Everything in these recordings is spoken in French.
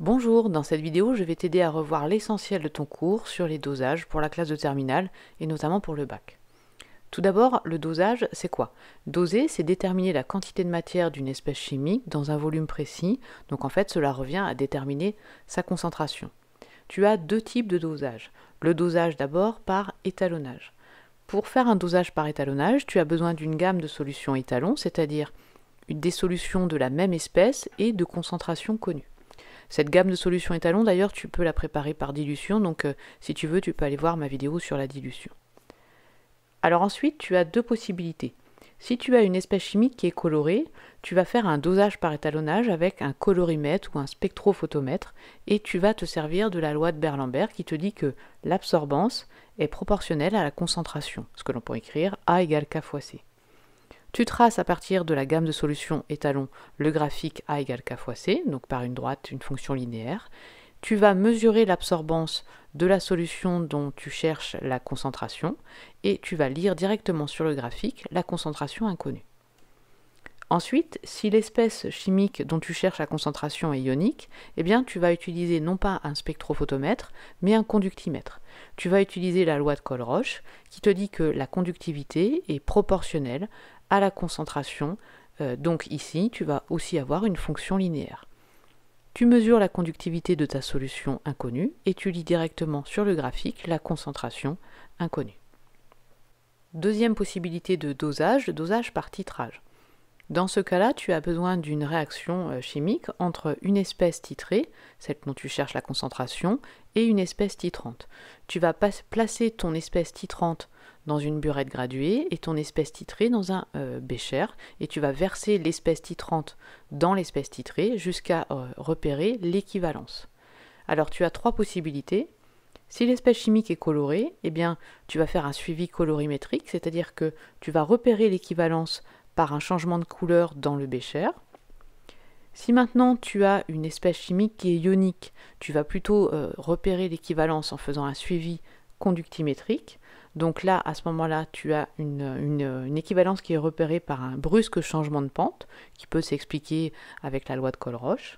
Bonjour, dans cette vidéo, je vais t'aider à revoir l'essentiel de ton cours sur les dosages pour la classe de terminale et notamment pour le bac. Tout d'abord, le dosage, c'est quoi? Doser, c'est déterminer la quantité de matière d'une espèce chimique dans un volume précis, donc en fait cela revient à déterminer sa concentration. Tu as deux types de dosage. Le dosage d'abord par étalonnage. Pour faire un dosage par étalonnage, tu as besoin d'une gamme de solutions étalons, c'est-à-dire des solutions de la même espèce et de concentration connue. Cette gamme de solutions étalons, d'ailleurs, tu peux la préparer par dilution, donc si tu veux, tu peux aller voir ma vidéo sur la dilution. Alors ensuite, tu as deux possibilités. Si tu as une espèce chimique qui est colorée, tu vas faire un dosage par étalonnage avec un colorimètre ou un spectrophotomètre et tu vas te servir de la loi de Beer-Lambert qui te dit que l'absorbance est proportionnelle à la concentration, ce que l'on peut écrire A égale K fois C. Tu traces à partir de la gamme de solutions étalons le graphique A égale K fois C, donc par une droite, une fonction linéaire. Tu vas mesurer l'absorbance de la solution dont tu cherches la concentration et tu vas lire directement sur le graphique la concentration inconnue. Ensuite, si l'espèce chimique dont tu cherches la concentration est ionique, eh bien tu vas utiliser non pas un spectrophotomètre, mais un conductimètre. Tu vas utiliser la loi de Colroche qui te dit que la conductivité est proportionnelle à la concentration, donc ici tu vas aussi avoir une fonction linéaire. Tu mesures la conductivité de ta solution inconnue et tu lis directement sur le graphique la concentration inconnue. Deuxième possibilité de dosage, le dosage par titrage. Dans ce cas-là, tu as besoin d'une réaction chimique entre une espèce titrée, celle dont tu cherches la concentration, et une espèce titrante. Tu vas placer ton espèce titrante dans une burette graduée et ton espèce titrée dans un bécher, et tu vas verser l'espèce titrante dans l'espèce titrée jusqu'à repérer l'équivalence. Alors tu as trois possibilités. Si l'espèce chimique est colorée, eh bien, tu vas faire un suivi colorimétrique, c'est-à-dire que tu vas repérer l'équivalence par un changement de couleur dans le bécher. Si maintenant tu as une espèce chimique qui est ionique, tu vas plutôt repérer l'équivalence en faisant un suivi conductimétrique. Donc là, à ce moment-là, tu as une équivalence qui est repérée par un brusque changement de pente, qui peut s'expliquer avec la loi de Colroche.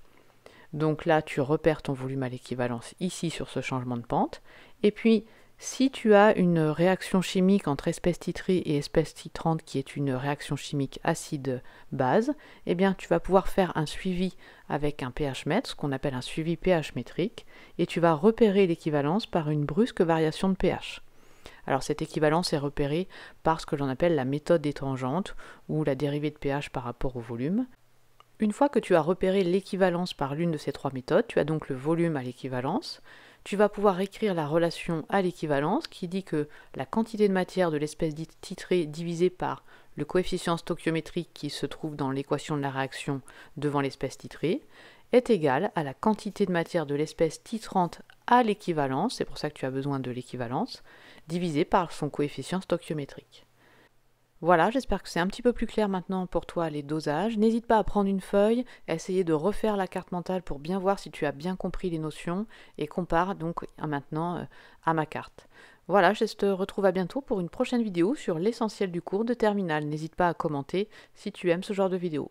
Donc là, tu repères ton volume à l'équivalence ici sur ce changement de pente. Et puis, si tu as une réaction chimique entre espèce titrée et espèce titrante qui est une réaction chimique acide-base, eh bien tu vas pouvoir faire un suivi avec un pH mètre, ce qu'on appelle un suivi pH métrique, et tu vas repérer l'équivalence par une brusque variation de pH. Alors cette équivalence est repérée par ce que l'on appelle la méthode des tangentes, ou la dérivée de pH par rapport au volume. Une fois que tu as repéré l'équivalence par l'une de ces trois méthodes, tu as donc le volume à l'équivalence. Tu vas pouvoir écrire la relation à l'équivalence qui dit que la quantité de matière de l'espèce dite titrée divisée par le coefficient stoichiométrique qui se trouve dans l'équation de la réaction devant l'espèce titrée est égale à la quantité de matière de l'espèce titrante à l'équivalence, c'est pour ça que tu as besoin de l'équivalence, divisée par son coefficient stoichiométrique. Voilà, j'espère que c'est un petit peu plus clair maintenant pour toi les dosages. N'hésite pas à prendre une feuille, à essayer de refaire la carte mentale pour bien voir si tu as bien compris les notions et compare donc maintenant à ma carte. Voilà, je te retrouve à bientôt pour une prochaine vidéo sur l'essentiel du cours de terminale. N'hésite pas à commenter si tu aimes ce genre de vidéo.